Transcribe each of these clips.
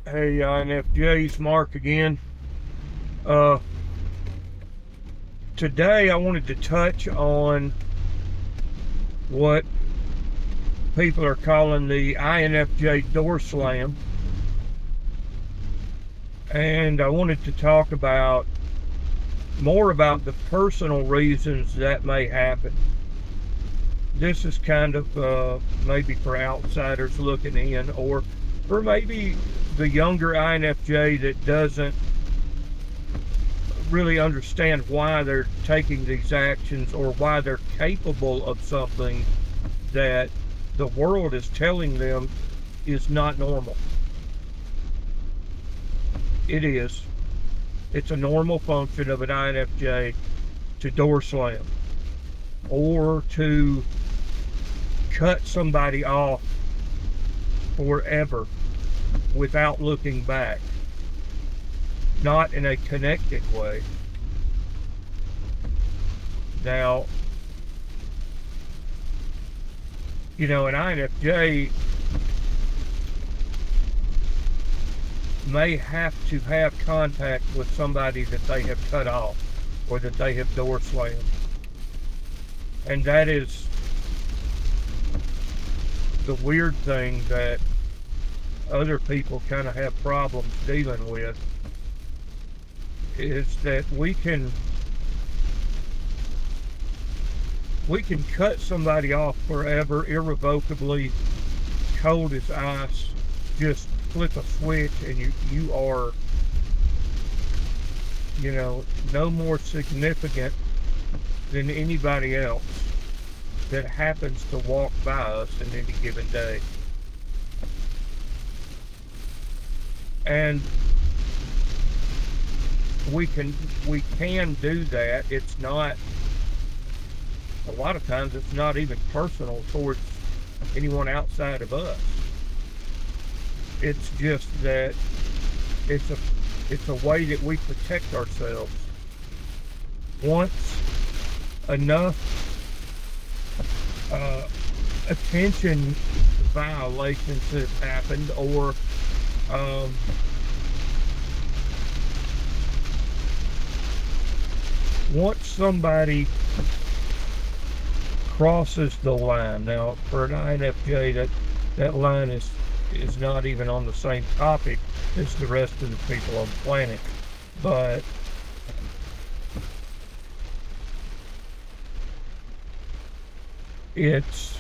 Hey, INFJ's Mark again. Uh, Today I wanted to touch on what people are calling the INFJ Door Slam, and I wanted to talk about more about the personal reasons that may happen. This is kind of maybe for outsiders looking in, or for maybe the younger INFJ that doesn't really understand why they're taking these actions or why they're capable of something that the world is telling them is not normal. It is. It's a normal function of an INFJ to door slam or to cut somebody off forever without looking back, not in a connected way. Now, an INFJ may have to have contact with somebody that they have cut off or that they have door slammed. And that is the weird thing that other people kind of have problems dealing with, is that we can cut somebody off forever, irrevocably, cold as ice, just flip a switch and you are, no more significant than anybody else that happens to walk by us in any given day. And we can do that. It's not, a lot of times it's not even personal towards anyone outside of us. It's just that it's a way that we protect ourselves. Once enough attention violations have happened, or once somebody crosses the line. Now, for an INFJ, that line is not even on the same topic as the rest of the people on the planet, but it's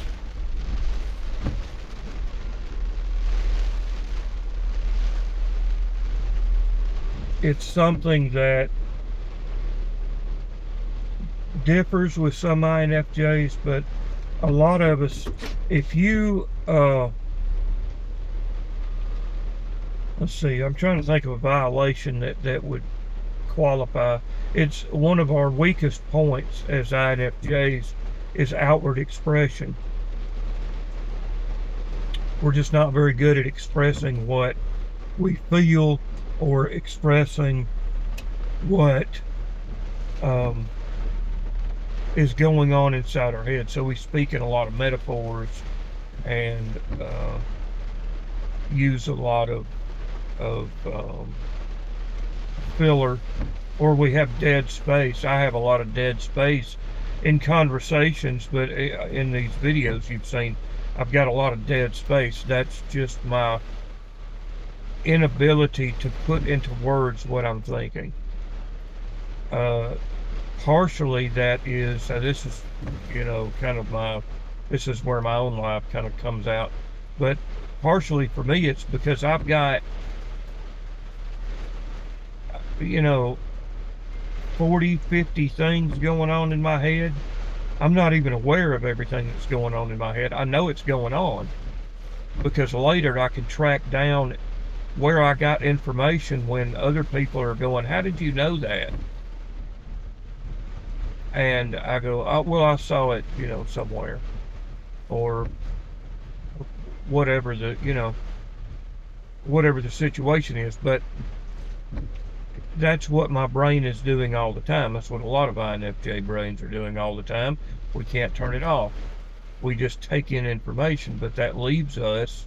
something that differs with some INFJs, but a lot of us, if you let's see, I'm trying to think of a violation that would qualify. It's one of our weakest points as INFJs is outward expression. We're just not very good at expressing what we feel or expressing what is going on inside our head. So we speak in a lot of metaphors and use a lot of filler, or we have dead space. I have a lot of dead space in conversations, but in these videos you've seen, I've got a lot of dead space. That's just my inability to put into words what I'm thinking. Partially that is, this is, kind of this is where my own life kind of comes out, but partially for me it's because I've got, 40, 50 things going on in my head. I'm not even aware of everything that's going on in my head. I know it's going on because later I can track down where I got information when other people are going, how did you know that? And I go, oh, well, I saw it, somewhere, or whatever whatever the situation is. But that's what my brain is doing all the time. That's what a lot of INFJ brains are doing all the time. We can't turn it off. We just take in information, but that leaves us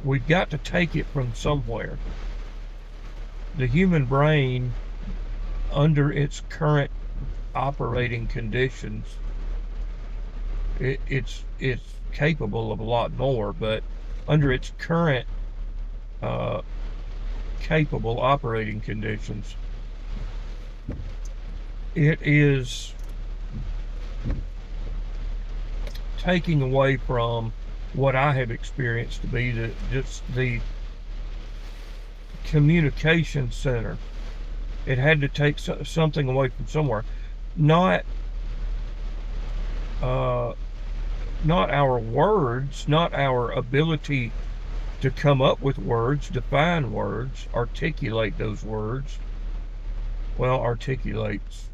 We've got to take it from somewhere. The human brain, under its current operating conditions, it's capable of a lot more, but under its current uh, capable operating conditions, it is taking away from what I have experienced to be just the communication center. It had to take something away from somewhere, not uh, not our words, not our ability to come up with words, define words, articulate those words. Well, articulates,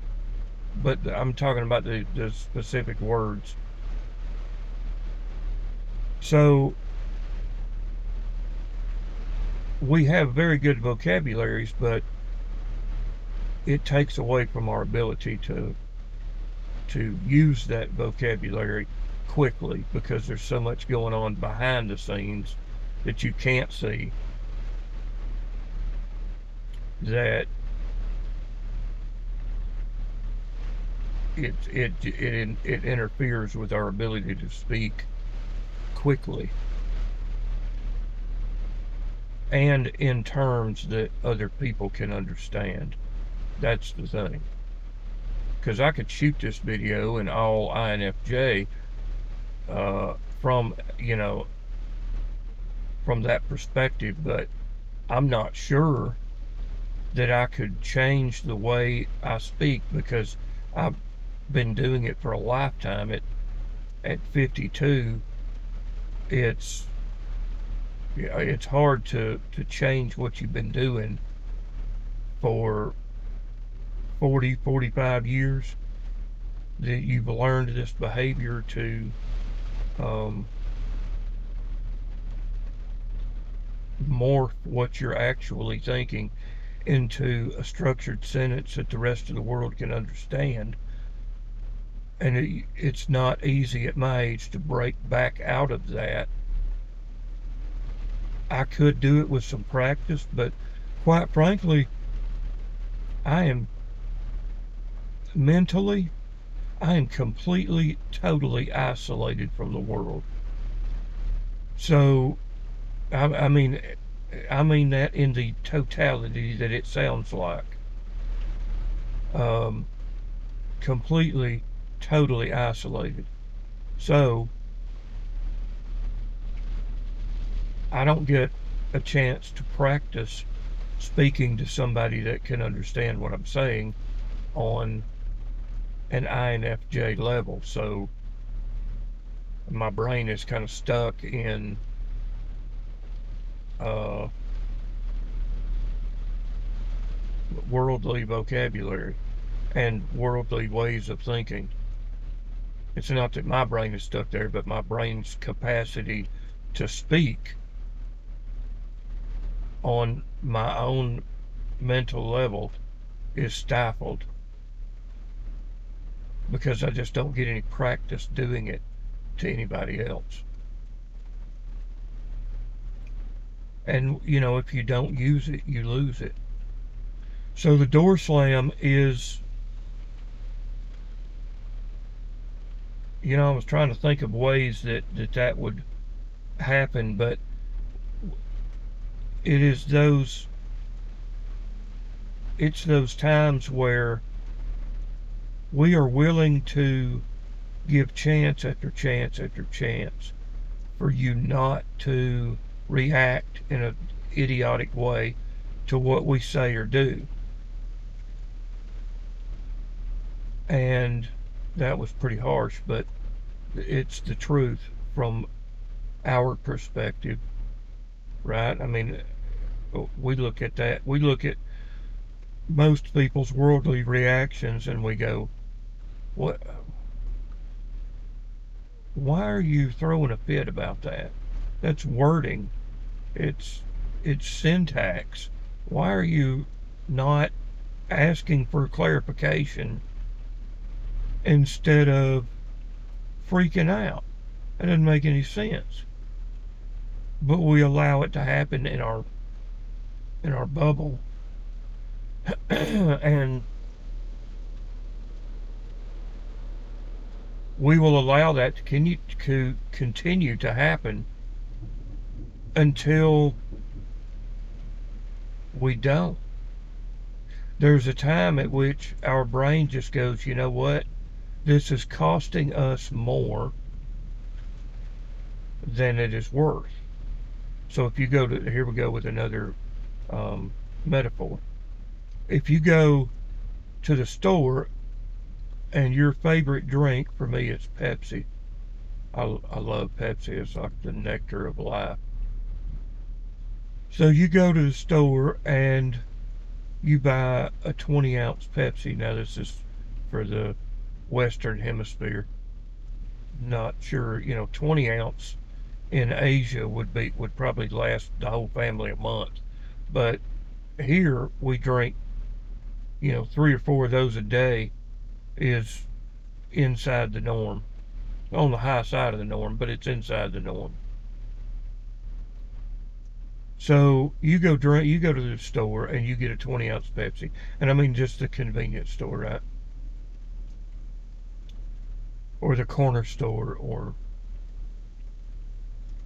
but I'm talking about the specific words. So we have very good vocabularies, but it takes away from our ability to use that vocabulary quickly, because there's so much going on behind the scenes that you can't see, that it interferes with our ability to speak quickly and in terms that other people can understand. That's the thing. Because I could shoot this video in all INFJ from, from that perspective, but I'm not sure that I could change the way I speak, because I've been doing it for a lifetime. At 52, it's hard to change what you've been doing for 45 years, that you've learned this behavior to morph what you're actually thinking into a structured sentence that the rest of the world can understand. And it's not easy at my age to break back out of that. I could do it with some practice, but quite frankly, I am mentally, I am completely, totally isolated from the world. So, I mean that in the totality that it sounds like. Completely, totally isolated. So, I don't get a chance to practice speaking to somebody that can understand what I'm saying on an INFJ level. So my brain is kind of stuck in worldly vocabulary and worldly ways of thinking. It's not that my brain is stuck there, but my brain's capacity to speak on my own mental level is stifled, because I just don't get any practice doing it to anybody else. And, if you don't use it, you lose it. So the door slam is, I was trying to think of ways that would happen, but it's those times where we are willing to give chance after chance after chance for you not to react in an idiotic way to what we say or do. And that was pretty harsh, but it's the truth from our perspective, right? I mean, we look at that. We look at most people's worldly reactions and we go, what? Why are you throwing a fit about that? That's wording. It's syntax. Why are you not asking for clarification instead of freaking out? That doesn't make any sense. but we allow it to happen in our bubble. And we will allow that to continue to happen until we don't. There's a time at which our brain just goes, you know what? This is costing us more than it is worth. So if you go to, here we go with another metaphor. If you go to the store and your favorite drink, for me it's Pepsi. I love Pepsi. It's like the nectar of life. So you go to the store and you buy a 20-ounce Pepsi. Now this is for the Western Hemisphere. Not sure, 20 ounce in Asia would probably last the whole family a month. But here we drink, 3 or 4 of those a day is inside the norm. On the high side of the norm, but it's inside the norm. So you go to the store and you get a 20-ounce Pepsi. And I mean just the convenience store, right? Or the corner store, or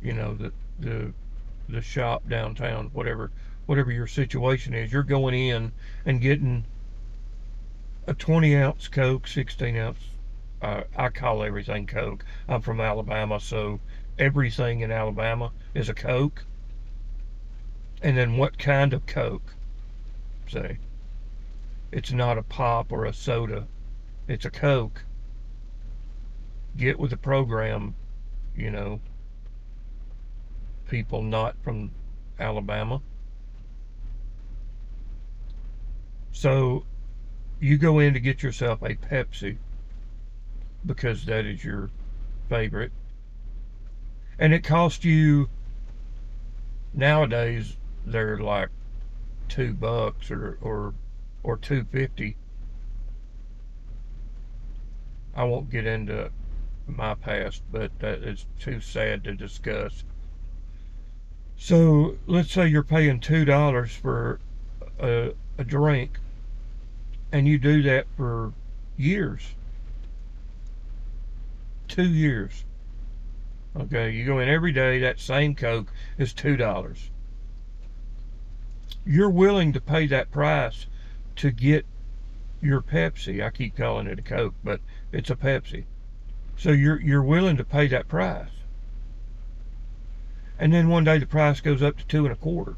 the shop downtown, whatever your situation is. You're going in and getting a 20-ounce Coke, 16-ounce. I call everything Coke. I'm from Alabama, so everything in Alabama is a Coke. And then what kind of Coke? Say, it's not a pop or a soda. It's a Coke. Get with the program, people not from Alabama. So you go in to get yourself a Pepsi because that is your favorite. And it costs you, nowadays they're like $2 or $2.50. I won't get into my past, but that is too sad to discuss. So let's say you're paying $2 for a drink, and you do that for years. 2 years. Okay, you go in every day, that same Coke is $2. You're willing to pay that price to get your Pepsi. I keep calling it a Coke, but it's a Pepsi. So you're willing to pay that price. And then one day the price goes up to 2.25.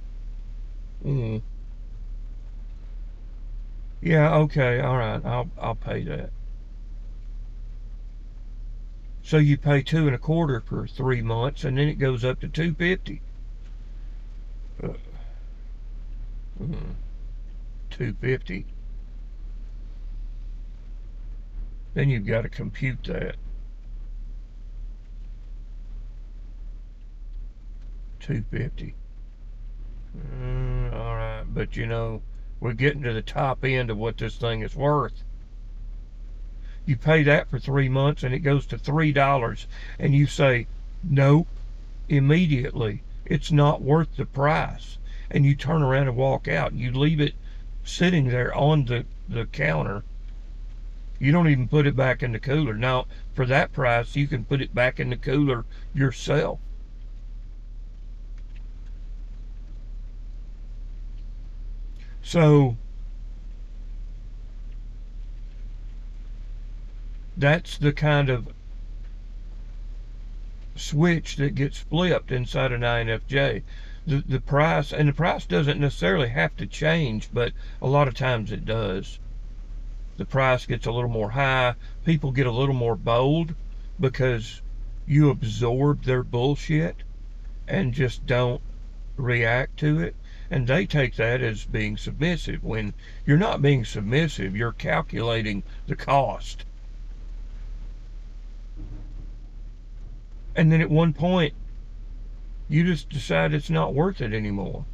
Mm. Yeah, okay, all right, I'll pay that. So you pay 2.25 for 3 months, and then it goes up to 2.50. Uh, 2.50. Then you've got to compute that. 2.50. All right, but we're getting to the top end of what this thing is worth. You pay that for 3 months and it goes to $3, and you say, nope, immediately. It's not worth the price. And you turn around and walk out. And you leave it sitting there on the counter. You don't even put it back in the cooler. Now, for that price, you can put it back in the cooler yourself. So that's the kind of switch that gets flipped inside an INFJ. The price, and the price doesn't necessarily have to change, but a lot of times it does. The price gets a little more high. People get a little more bold because you absorb their bullshit and just don't react to it. And they take that as being submissive. When you're not being submissive, you're calculating the cost. And then at one point, you just decide it's not worth it anymore.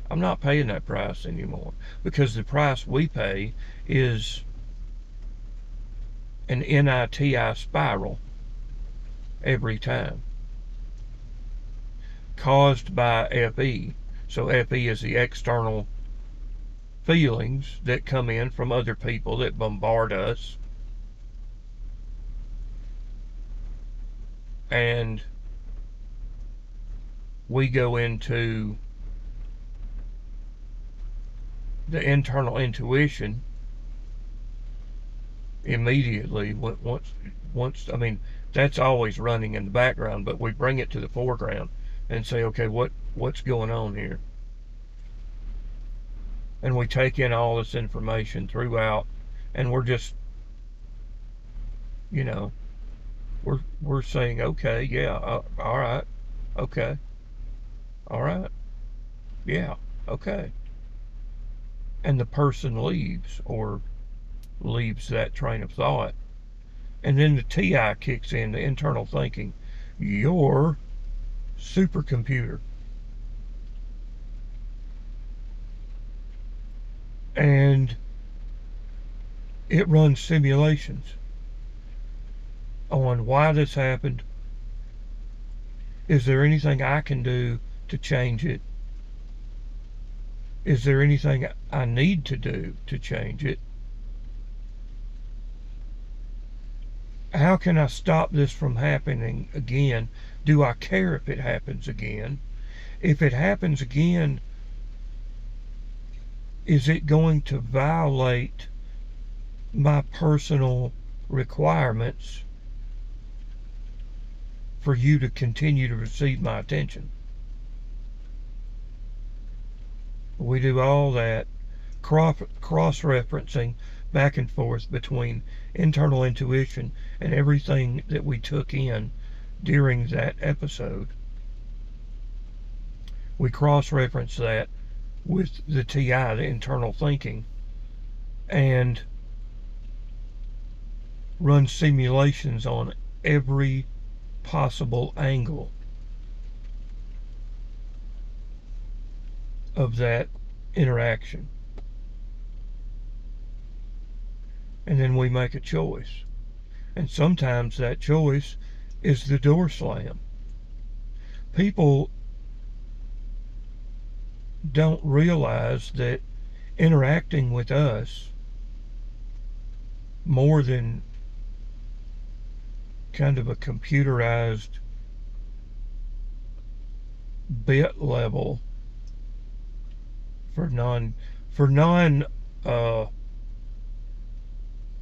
I'm not paying that price anymore, because the price we pay is an NITI spiral every time. caused by FE. So FE is the external feelings that come in from other people that bombard us. And we go into the internal intuition immediately. Once I mean, that's always running in the background, but we bring it to the foreground and say, okay, what's going on here? And we take in all this information throughout, and we're just, you know, we're saying, okay, yeah, all right, okay, all right, yeah, okay. And the person leaves, or leaves that train of thought. And then the TI kicks in, the internal thinking, your supercomputer. And it runs simulations on why this happened. Is there anything I can do to change it? Is there anything I need to do to change it? How can I stop this from happening again? Do I care if it happens again? If it happens again, is it going to violate my personal requirements for you to continue to receive my attention? We do all that cross-referencing back and forth between internal intuition and everything that we took in during that episode. We cross-reference that with the TI, the internal thinking, and run simulations on every possible angle of that interaction. And then we make a choice. And sometimes that choice is the door slam. People don't realize that interacting with us more than kind of a computerized bit level for non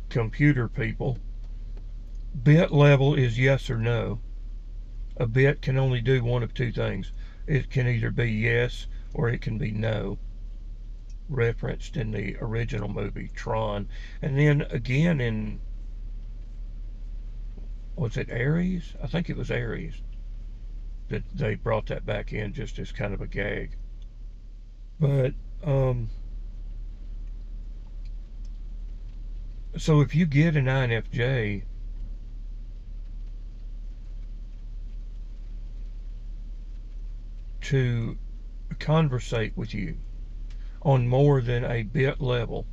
computer people. Bit level is yes or no. A bit can only do one of two things. It can either be yes or it can be no, referenced in the original movie Tron. And then again in, was it Aries? I think it was Aries that they brought that back in just as kind of a gag. But so if you get an INFJ to conversate with you on more than a bit level,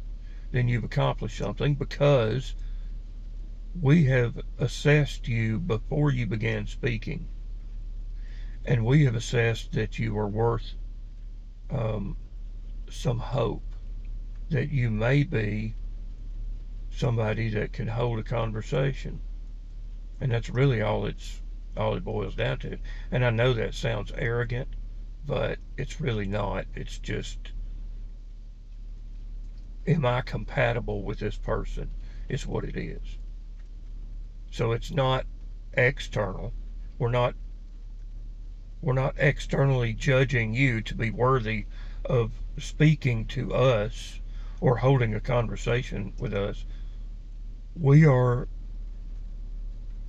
then you've accomplished something, because we have assessed you before you began speaking, and we have assessed that you are worth some hope, that you may be somebody that can hold a conversation. And that's really all it boils down to. And I know that sounds arrogant, but it's really not. It's just, am I compatible with this person, is what it is. So it's not external. We're not externally judging you to be worthy of speaking to us or holding a conversation with us. We are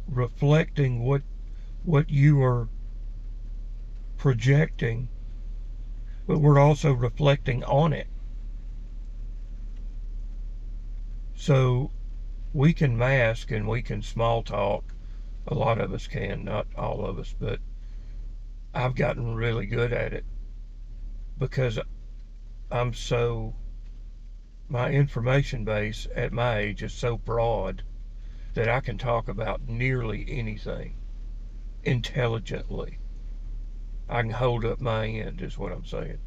reflecting what you are projecting, but we're also reflecting on it. So we can mask and we can small talk. A lot of us can, not all of us, but I've gotten really good at it because my information base at my age is so broad that I can talk about nearly anything intelligently. I can hold up my end, is what I'm saying.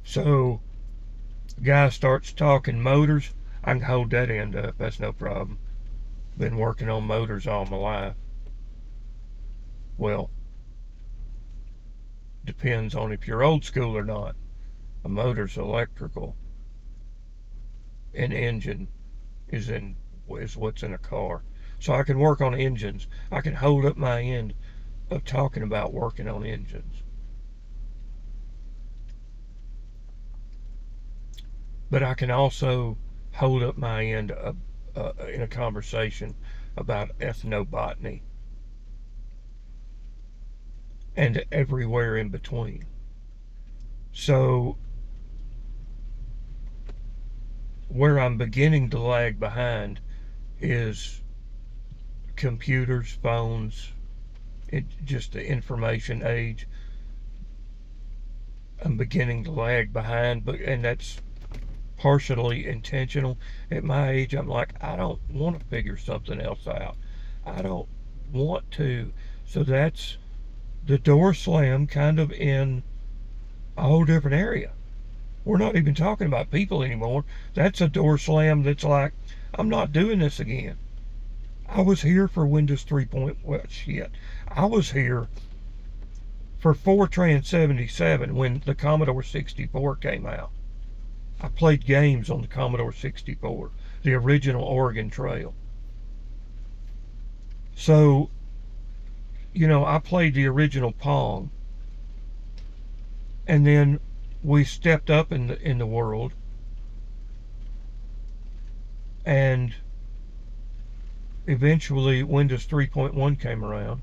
So, guy starts talking motors, I can hold that end up. That's no problem. Been working on motors all my life. Well, depends on if you're old school or not. A motor's electrical. An engine is what's in a car. So I can work on engines. I can hold up my end of talking about working on engines. But I can also hold up my end in a conversation about ethnobotany and everywhere in between. So where I'm beginning to lag behind is computers, phones, just the information age. I'm beginning to lag behind, and that's partially intentional. At my age, I'm like, I don't want to figure something else out. I don't want to. So that's the door slam kind of in a whole different area. We're not even talking about people anymore. That's a door slam that's like, I'm not doing this again. I was here for Windows 3. Well, shit. I was here for Fortran 77 when the Commodore 64 came out. I played games on the Commodore 64, the original Oregon Trail. So, I played the original Pong, and then we stepped up in the world, and eventually Windows 3.1 came around,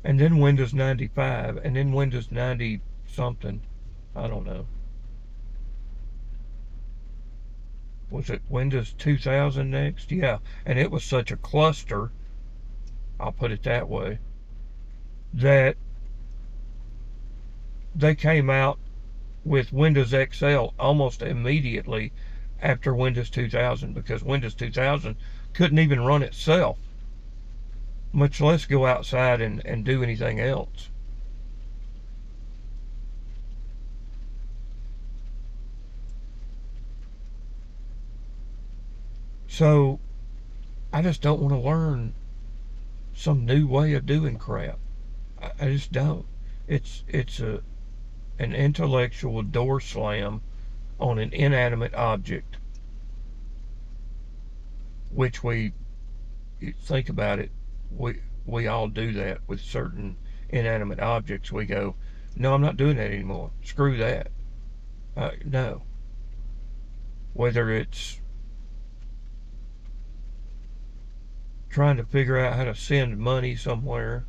and then Windows 95, and then Windows 90 something. I don't know. Was it Windows 2000 next? Yeah, and it was such a cluster, I'll put it that way, that they came out with Windows XL almost immediately after Windows 2000 because Windows 2000 couldn't even run itself, much less go outside and do anything else. So I just don't want to learn some new way of doing crap. I just don't. It's an intellectual door slam on an inanimate object, which we think about it, we all do that with certain inanimate objects. We go, no, I'm not doing that anymore. Screw that. No. Whether it's trying to figure out how to send money somewhere,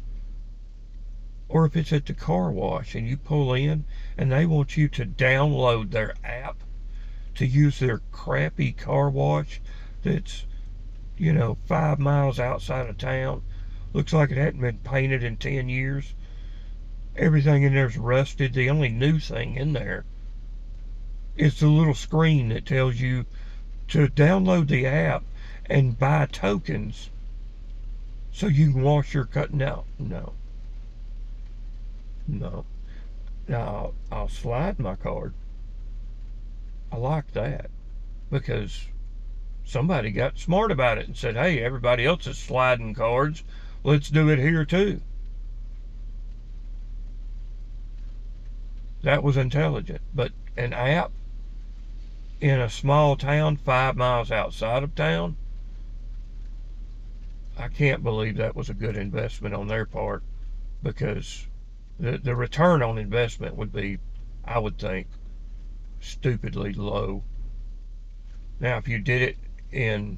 or if it's at the car wash and you pull in and they want you to download their app to use their crappy car wash that's 5 miles outside of town, looks like it hadn't been painted in 10 years. Everything in there's rusted. The only new thing in there is the little screen that tells you to download the app and buy tokens so you can wash your cut. No. Now, I'll slide my card. I like that because somebody got smart about it and said, hey, everybody else is sliding cards. Let's do it here too. That was intelligent. But an app in a small town 5 miles outside of town, I can't believe that was a good investment on their part, because the return on investment would be, I would think, stupidly low. Now, if you did it in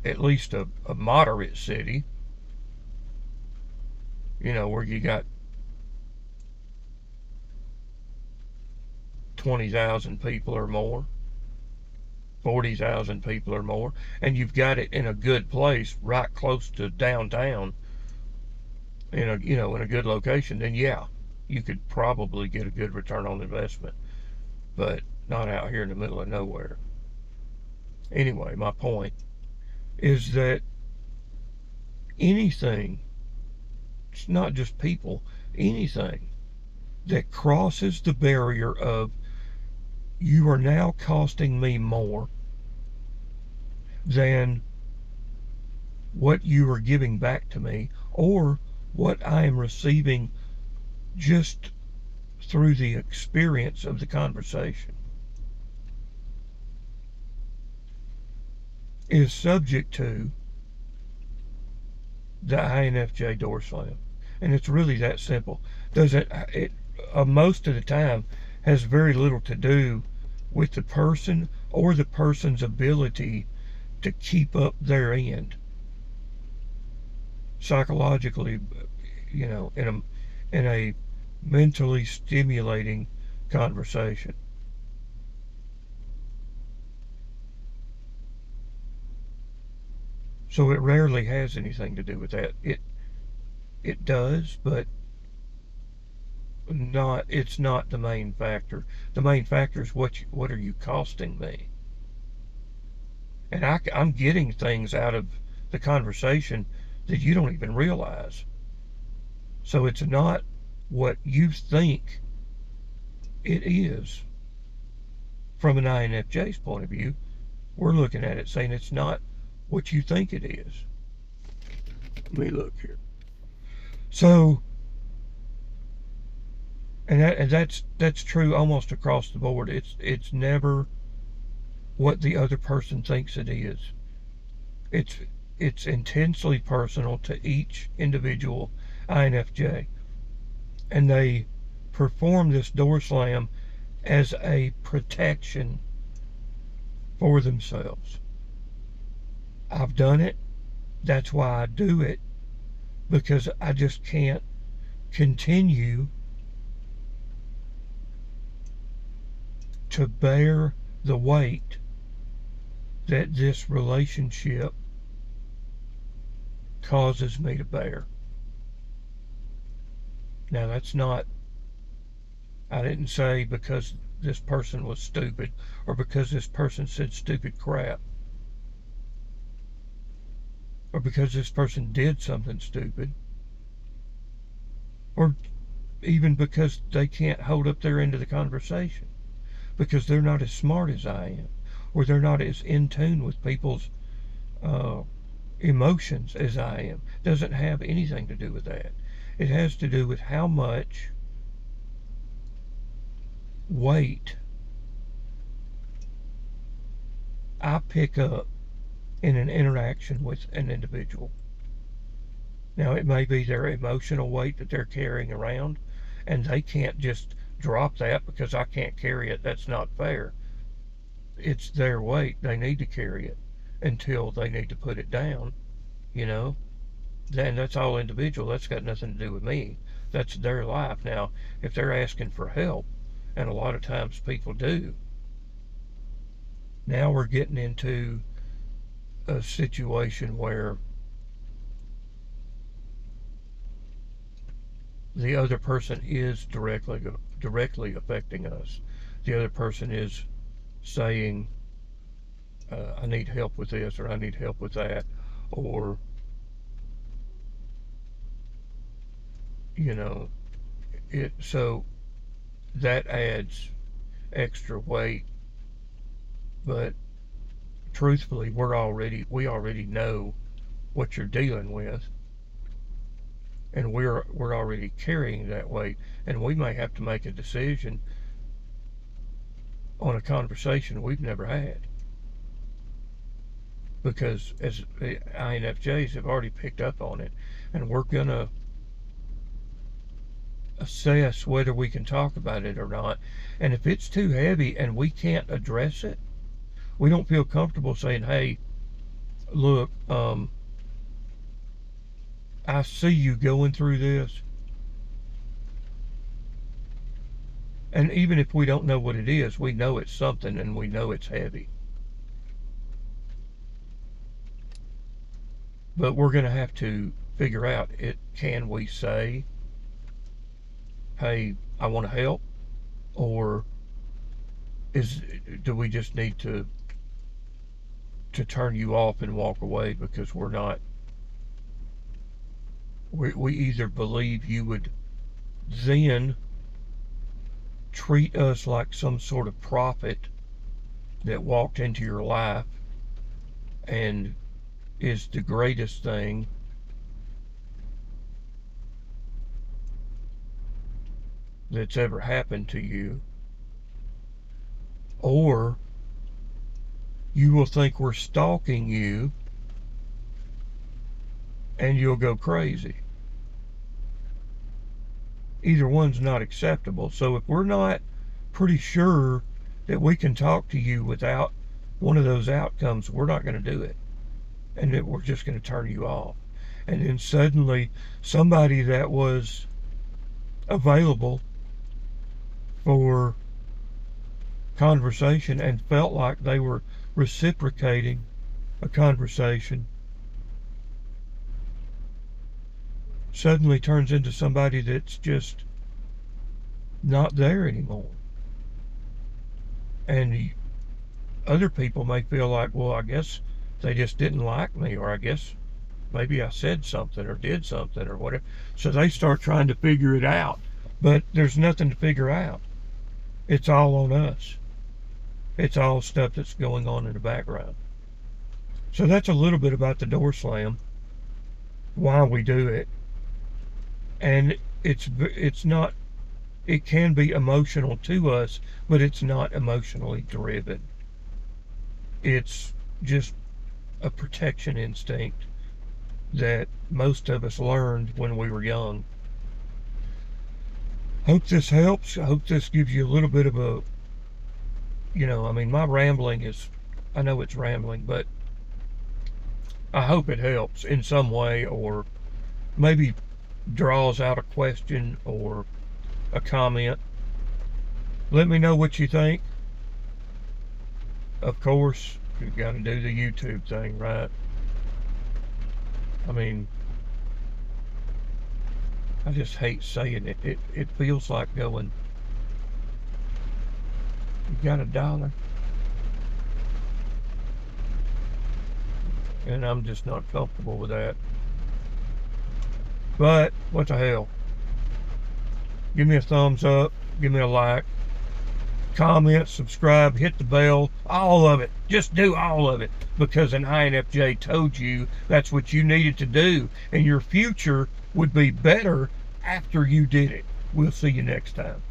at least a moderate city, where you got 20,000 people or more, 40,000 people or more, and you've got it in a good place right close to downtown, in a good location, then yeah, you could probably get a good return on investment, but not out here in the middle of nowhere. Anyway, my point is that anything, it's not just people, anything that crosses the barrier of you are now costing me more than what you are giving back to me, or what I am receiving just through the experience of the conversation, is subject to the INFJ Door Slam. And it's really that simple. It most of the time has very little to do with the person or the person's ability to keep up their end psychologically, in a mentally stimulating conversation. So it rarely has anything to do with that. It does, but it's not the main factor. The main factor is what are you costing me? And I'm getting things out of the conversation that you don't even realize. So it's not what you think it is. From an INFJ's point of view, we're looking at it saying it's not what you think it is. Let me look here. So, and that's true almost across the board. It's never what the other person thinks it is. It's intensely personal to each individual INFJ, and they perform this door slam as a protection for themselves. I've done it. That's why I do it, because I just can't continue to bear the weight that this relationship causes me to bear. Now, that's not, I didn't say because this person was stupid or because this person said stupid crap or because this person did something stupid or even because they can't hold up their end of the conversation, because they're not as smart as I am, or they're not as in tune with people's emotions as I am. It doesn't have anything to do with that. It has to do with how much weight I pick up in an interaction with an individual. Now, it may be their emotional weight that they're carrying around, and they can't just drop that because I can't carry it. That's not fair. It's their weight. They need to carry it until they need to put it down, and that's all individual. That's got nothing to do with me. That's their life. Now, if they're asking for help, and a lot of times people do, now we're getting into a situation where the other person is directly affecting us. The other person is saying, I need help with this, or I need help with that, or so that adds extra weight. But truthfully, we already know what you're dealing with, and we're already carrying that weight, and we may have to make a decision on a conversation we've never had, because as INFJs have already picked up on it, and we're gonna assess whether we can talk about it or not. And if it's too heavy and we can't address it, we don't feel comfortable saying, hey, look, I see you going through this. And even if we don't know what it is, we know it's something, and we know it's heavy. But we're going to have to figure out, can we say, hey, I want to help? Or do we just need to turn you off and walk away because we either believe you would then treat us like some sort of prophet that walked into your life and is the greatest thing that's ever happened to you, or you will think we're stalking you and you'll go crazy. Either one's not acceptable. So if we're not pretty sure that we can talk to you without one of those outcomes, we're not going to do it. And that we're just going to turn you off. And then suddenly somebody that was available for conversation and felt like they were reciprocating a conversation suddenly turns into somebody that's just not there anymore. And other people may feel like, well, I guess they just didn't like me, or I guess maybe I said something or did something or whatever. So they start trying to figure it out. But there's nothing to figure out. It's all on us. It's all stuff that's going on in the background. So that's a little bit about the door slam, why we do it. And it's not, it can be emotional to us, but it's not emotionally driven. It's just a protection instinct that most of us learned when we were young. Hope this helps. I hope this gives you a little bit of a, my rambling is, I know it's rambling, but I hope it helps in some way, or maybe draws out a question or a comment. Let me know what you think. Of course, you've got to do the YouTube thing, right? I just hate saying it. It feels like going, you got $1? And I'm just not comfortable with that. But what the hell? Give me a thumbs up, give me a like, comment, subscribe, hit the bell, all of it. Just do all of it, because an INFJ told you that's what you needed to do, and your future would be better after you did it. We'll see you next time.